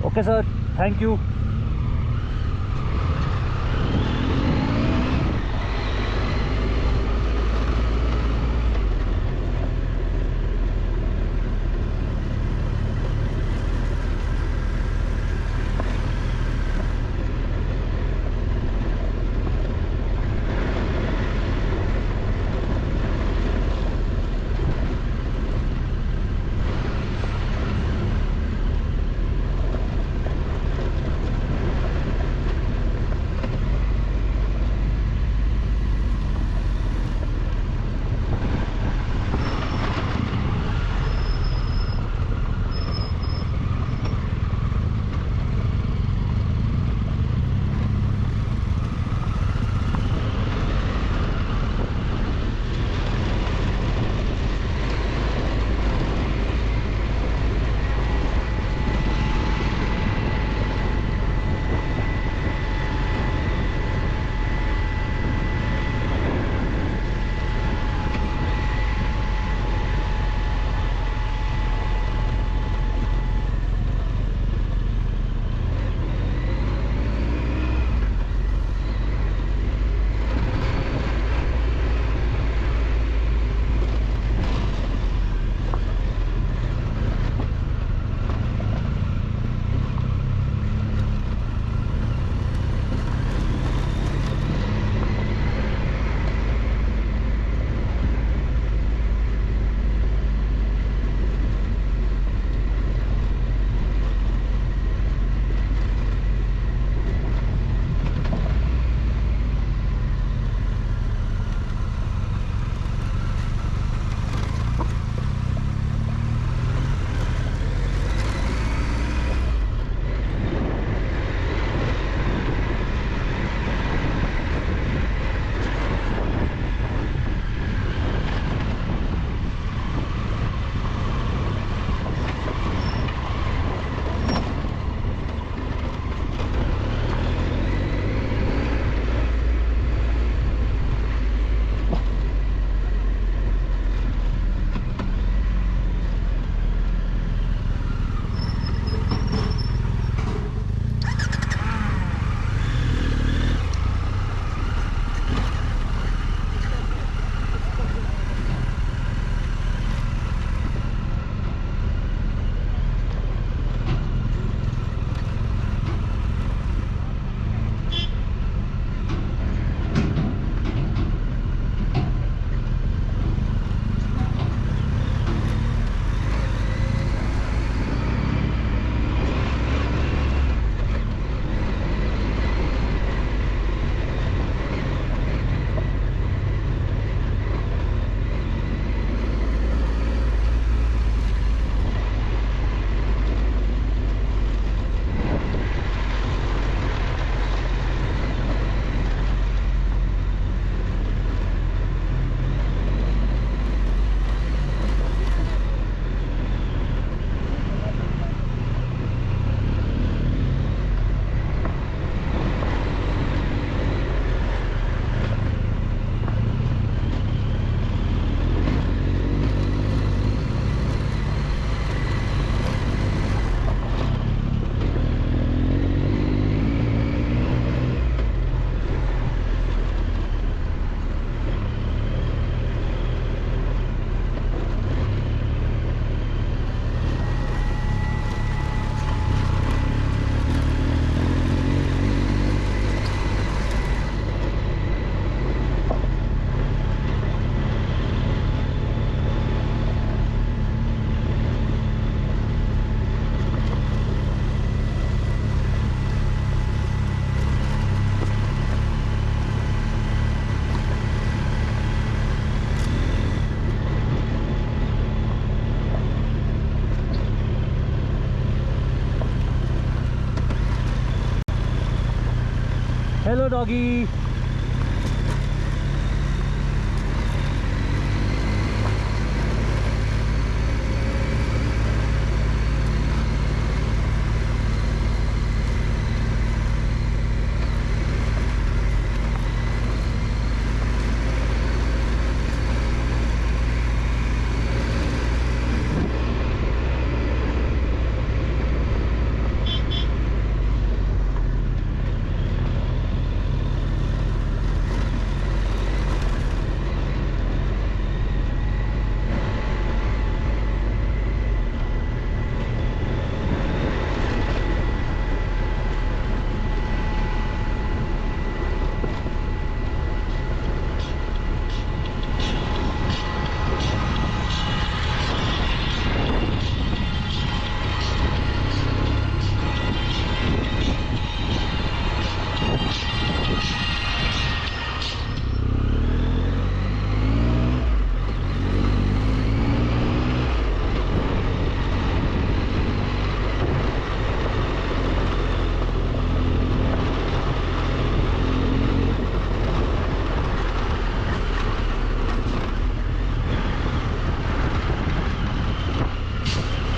Okay sir, thank you. Hello doggy.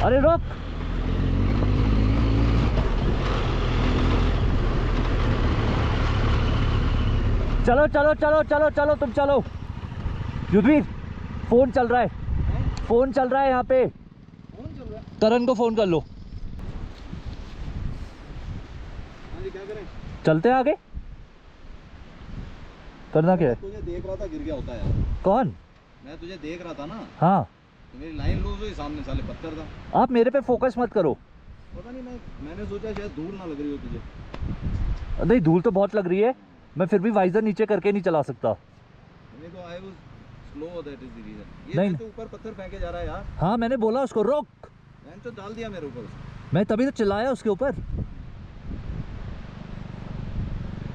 अरे रुक, चलो चलो चलो चलो चलो, तुम चलो। युद्धवीर, फोन चल रहा है, फोन चल रहा है यहाँ पे। फोन चल रहा है? करण को फोन कर लो। हाँ जी, क्या करें? चलते हैं आगे। करना क्या है? तुझे देख रहा था, गिर गया होता यार। कौन? मैं तुझे देख रहा था ना, हाँ, तो मेरी लाइन लूज हुई, सामने साले पत्थर था। आप मेरे पे फोकस मत करो। पता नहीं, मैंने सोचा शायद धूल ना लग रही हो तुझे। नहीं, धूल तो बहुत लग रही है, मैं फिर भी वाइजर नीचे करके नहीं चला सकता। नहीं तो I was slow, that is the reason. नहीं। ये तो ऊपर पत्थर फेंके जा रहा है यार। हाँ, मैंने बोला उसको रोक, मैंने तो डाल दिया मेरे ऊपर उसने। मैं तभी तो चिल्लाया उसके ऊपर।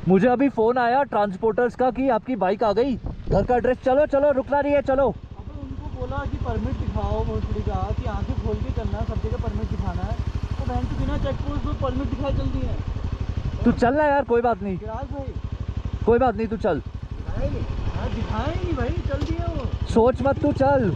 मुझे अभी फोन आया ट्रांसपोर्टर्स का कि आपकी बाइक आ गई, घर का एड्रेस। चलो चलो, रुकना नहीं है, चलो। अबे उनको बोला कि परमिट दिखाओ, भोसड़ी का कि आंखें खोल के चलना है, सब जगह परमिट दिखाना है। तो बहन के बिना चेक पोस्ट पर परमिट दिखाई चल दी है। तू चल ना यार, कोई बात नहीं, विराज भाई कोई बात नहीं, तू चल। दिखाए नहीं? हाँ दिखाए नहीं भाई, चल दिए वो। सोच मत, तू चल।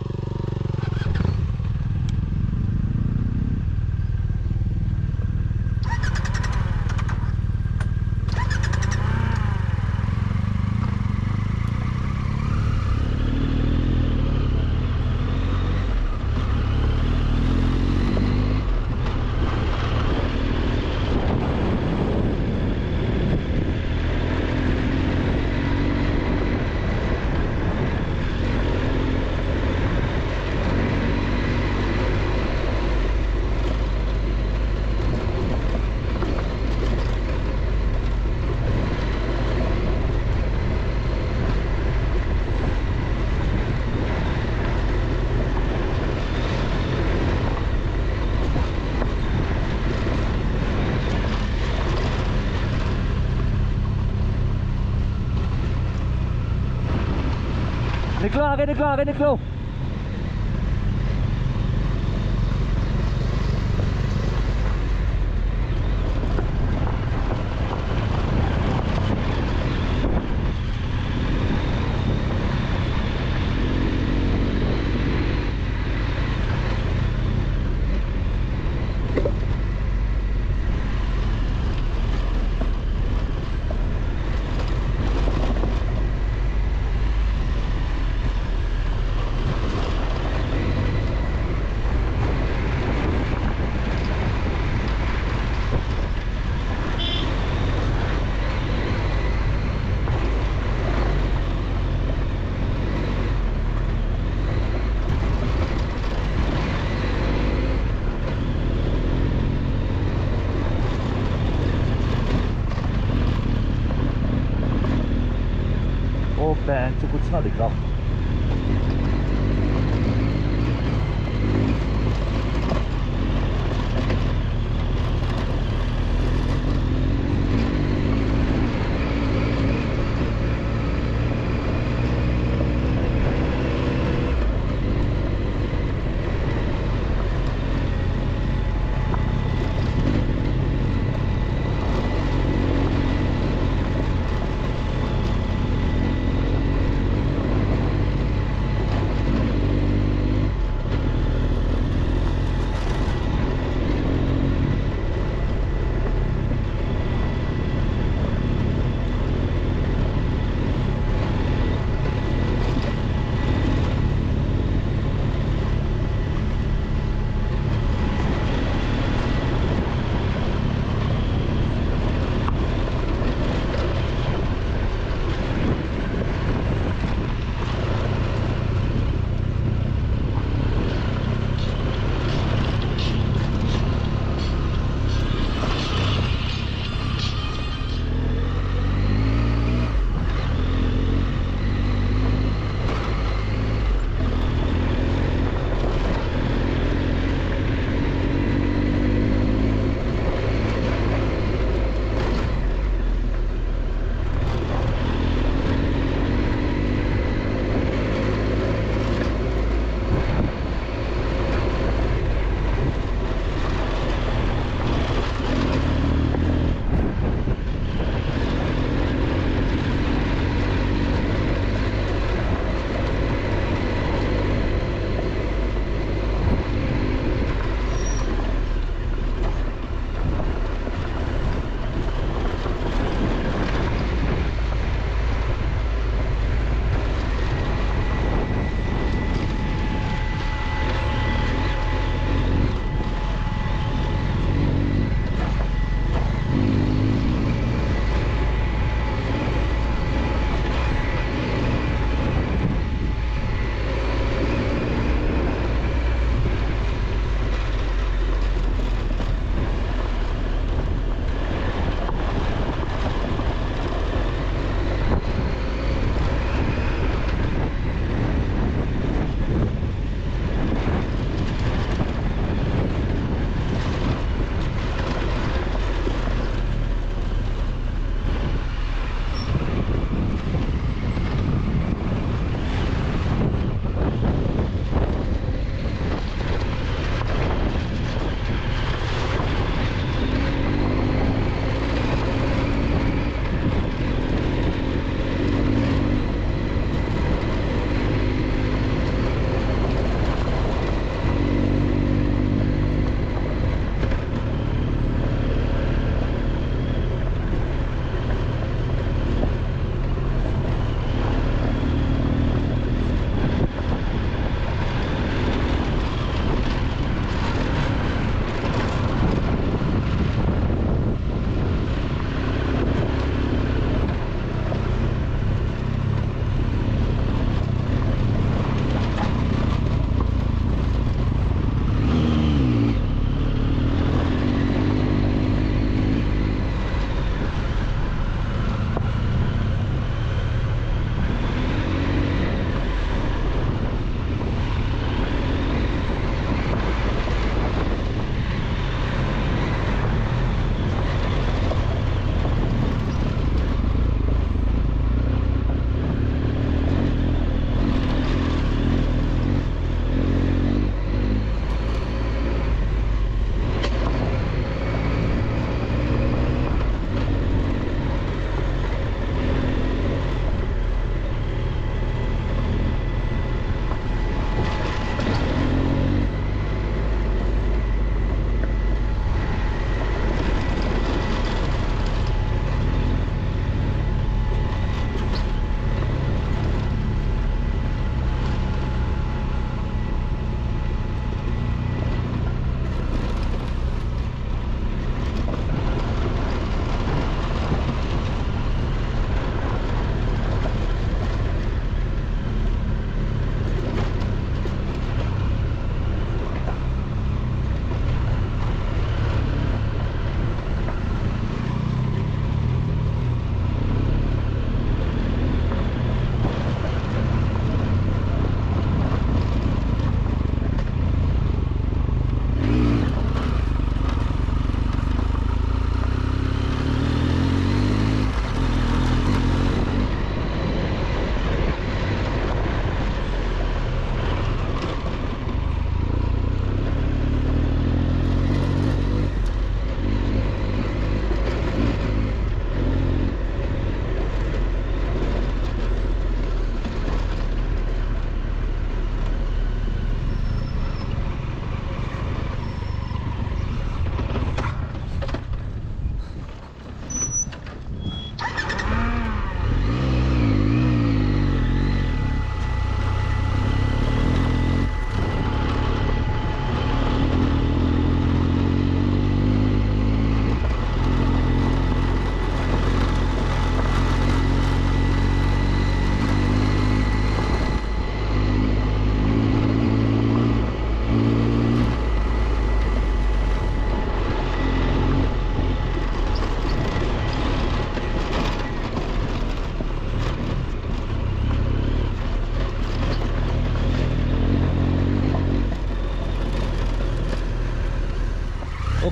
निकलो आगे, निकलो आगे, निकलो। ओ बैंक से कुछ ना दिख रहा।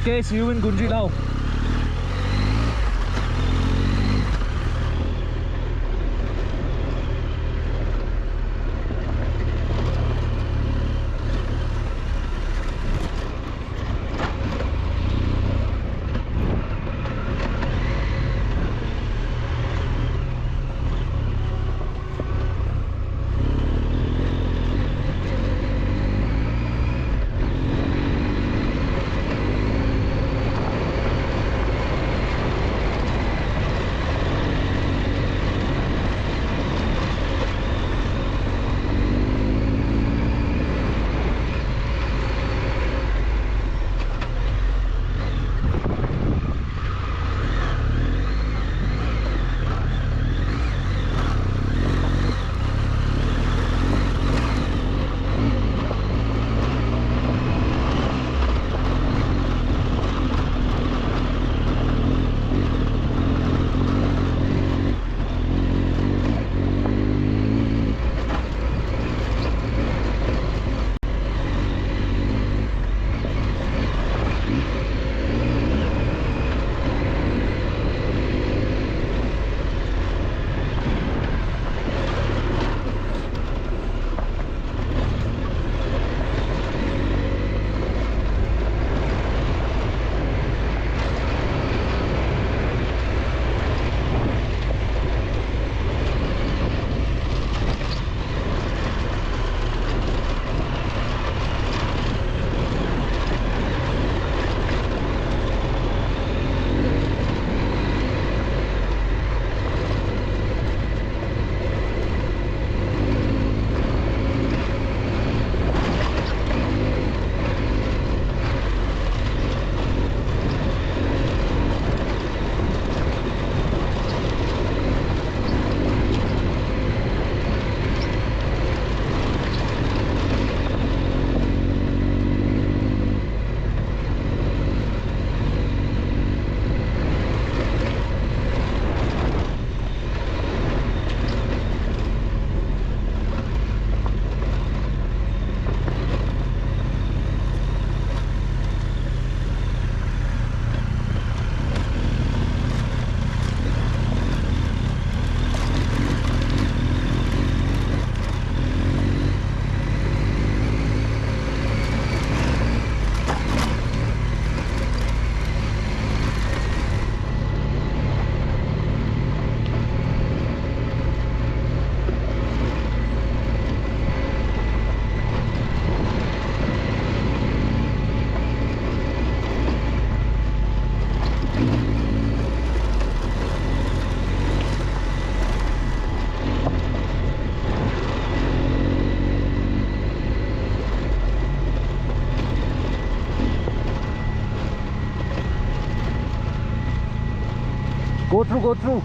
Okay, see you in Gunji now. Go through, go through.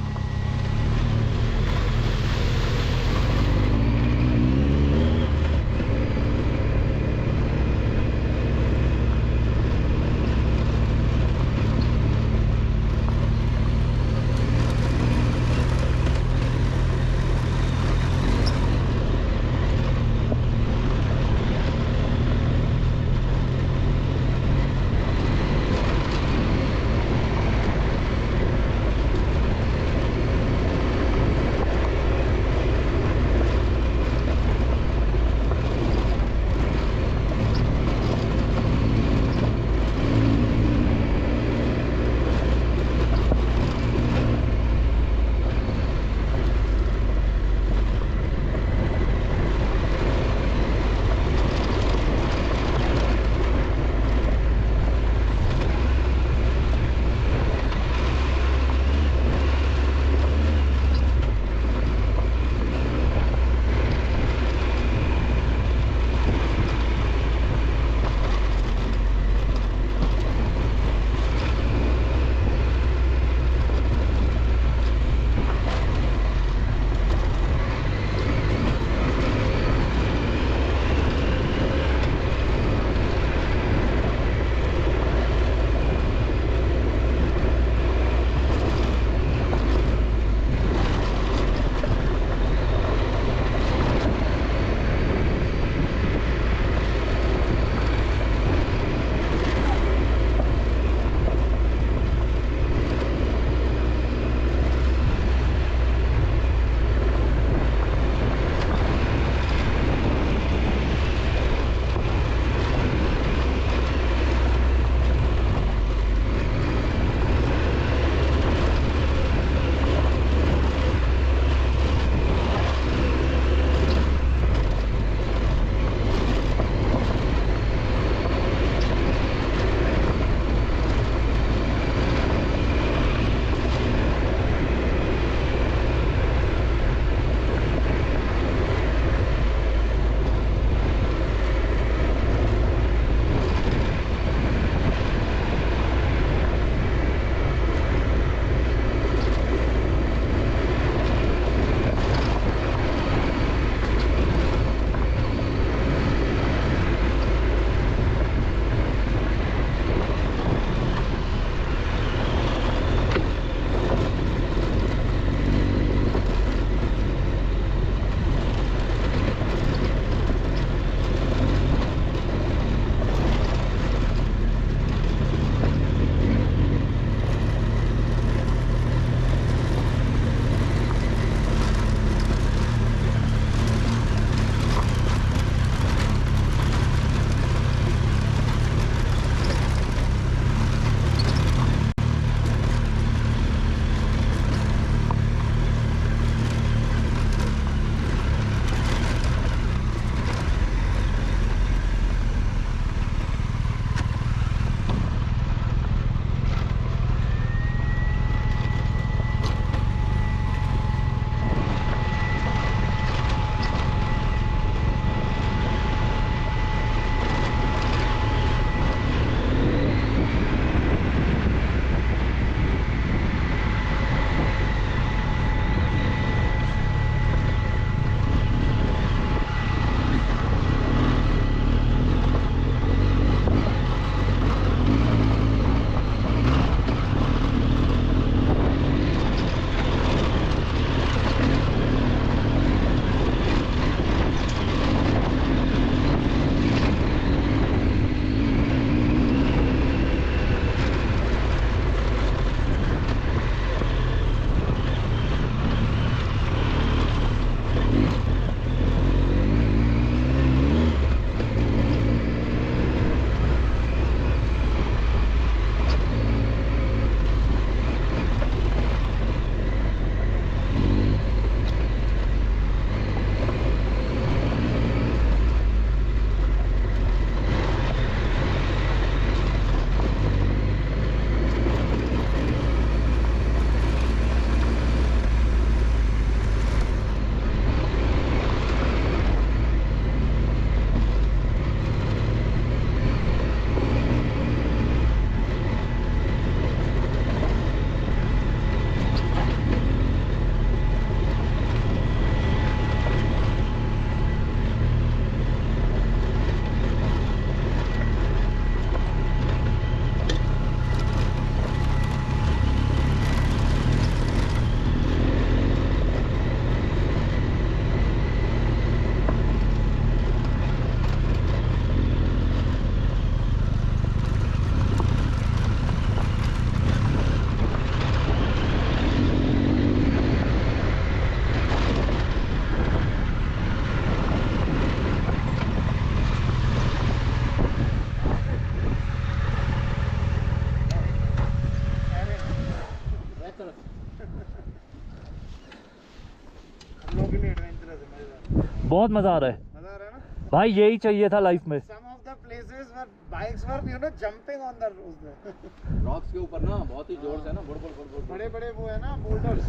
बहुत मजा आ रहा है मजा आ रहा है ना? भाई, यही चाहिए था लाइफ में। Some of the places where bikes were, you know, jumping on the उसमें। रॉक्स के ऊपर ना बहुत ही जोर से ना बुड़ बुड़ बुड़ बुड़ बड़े बड़े वो है ना boulders।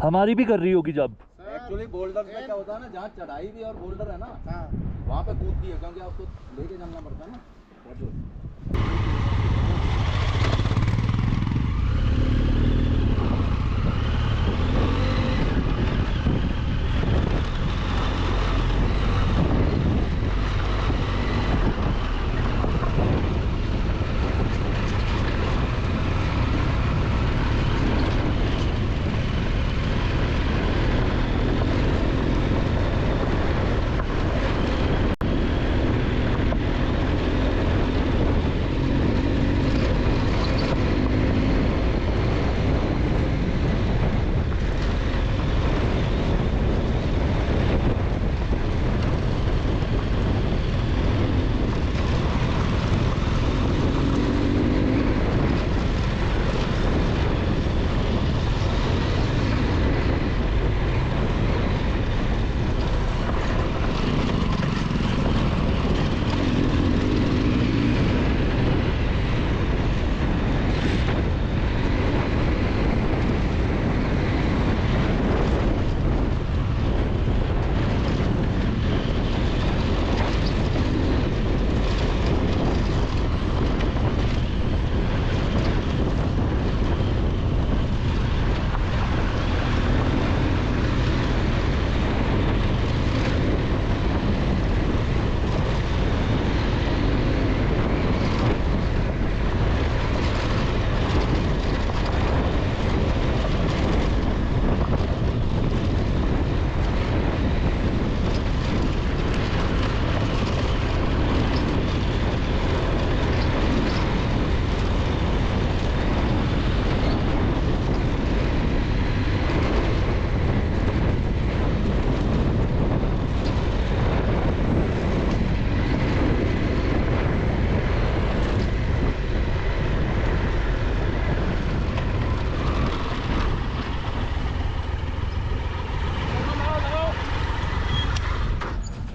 हमारी भी कर रही होगी जब। Sir, एक्चुअली बोल्डर में क्या होता है ना, जहाँ चढ़ाई भी और बोल्डर है ना, हाँ वहाँ पे कूदती है क्योंकि आपको लेके चलना पड़ता है ना बहुत दूर।